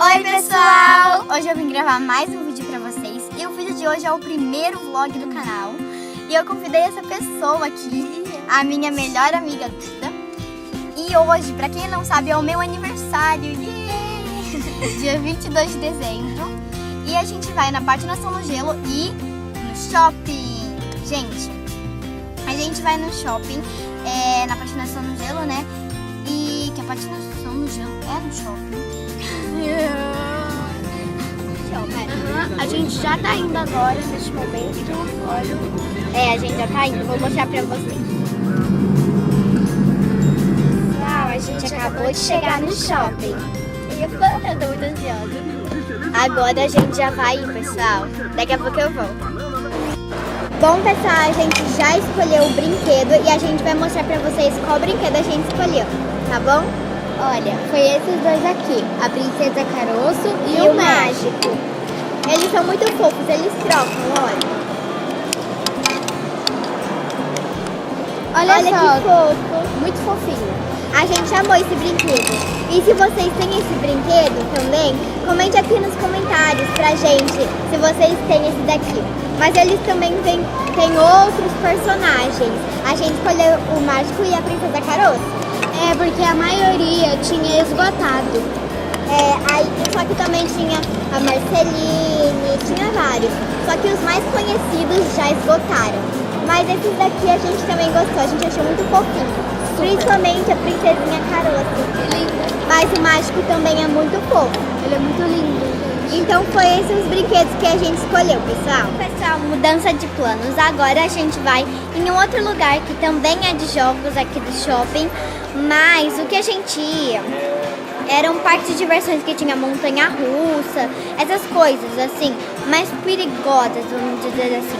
Oi pessoal! Hoje eu vim gravar mais um vídeo pra vocês e o vídeo de hoje é o primeiro vlog do canal. E eu convidei essa pessoa aqui, a minha melhor amiga Duda. E hoje, pra quem não sabe, é o meu aniversário, dia 22 de dezembro. E a gente vai na patinação no gelo e no shopping. Gente, a gente vai no shopping, na patinação no gelo, né? E que a patinação no gelo é no shopping. A gente já tá indo agora, neste momento. Olha. A gente já tá indo, vou mostrar pra vocês. Pessoal, a gente acabou de chegar no shopping. Eu tô muito ansiosa. Agora a gente já vai ir, pessoal. Daqui a pouco eu volto. Bom, pessoal, a gente já escolheu o brinquedo e a gente vai mostrar pra vocês qual brinquedo a gente escolheu, tá bom? Olha, foi esses dois aqui, a princesa caroço e o mágico. Eles são muito fofos, eles trocam, olha. Olha só, que fofo, muito fofinho. A gente amou esse brinquedo. E se vocês têm esse brinquedo também, comente aqui nos comentários pra gente se vocês têm esse daqui. Mas eles também têm outros personagens. A gente escolheu o mágico e a princesa caroço. É, porque a maioria tinha esgotado. Só que também tinha a Marceline, tinha vários. Só que os mais conhecidos já esgotaram. Mas esses daqui a gente também gostou, a gente achou muito fofinho. Principalmente a princesinha caroço. Linda. Mas o mágico também é muito fofo. Ele é muito lindo, gente. Então foi esses os brinquedos que a gente escolheu, pessoal. Pessoal, mudança de planos. Agora a gente vai em um outro lugar que também é de jogos aqui do shopping. Mas o que a gente ia era um parque de diversões que tinha montanha-russa, essas coisas assim, mais perigosas, vamos dizer assim.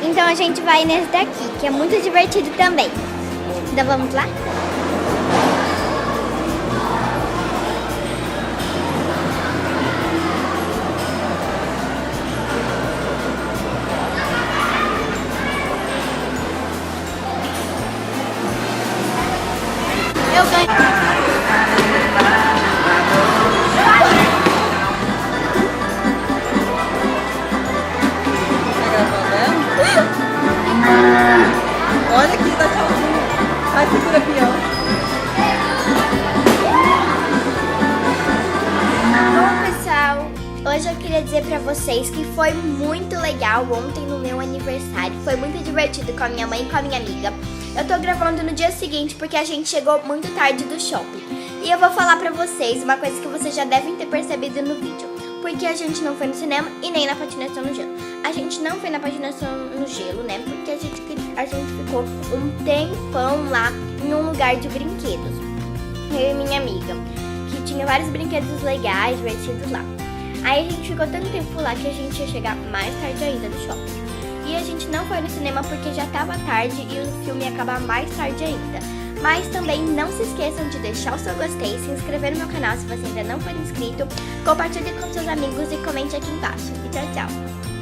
Então a gente vai nesse daqui, que é muito divertido também. Então vamos lá? Eu ganho. Olha aqui, dá tchauzinho. Ai, segura aqui, ó. Bom, pessoal, hoje eu queria dizer pra vocês que foi muito legal ontem no meu aniversário. Foi muito divertido com a minha mãe e com a minha amiga. Eu tô gravando no dia seguinte porque a gente chegou muito tarde do shopping. E eu vou falar pra vocês uma coisa que vocês já devem ter percebido no vídeo. Porque a gente não foi no cinema e nem na patinação no gelo. A gente não foi na patinação no gelo, né? Porque a gente ficou um tempão lá em um lugar de brinquedos. Eu e minha amiga. Que tinha vários brinquedos legais, divertidos lá. Aí a gente ficou tanto tempo lá que a gente ia chegar mais tarde ainda no shopping. E a gente não foi no cinema porque já tava tarde e o filme ia acabar mais tarde ainda. Mas também não se esqueçam de deixar o seu gostei, se inscrever no meu canal se você ainda não for inscrito, compartilhe com seus amigos e comente aqui embaixo. E tchau, tchau!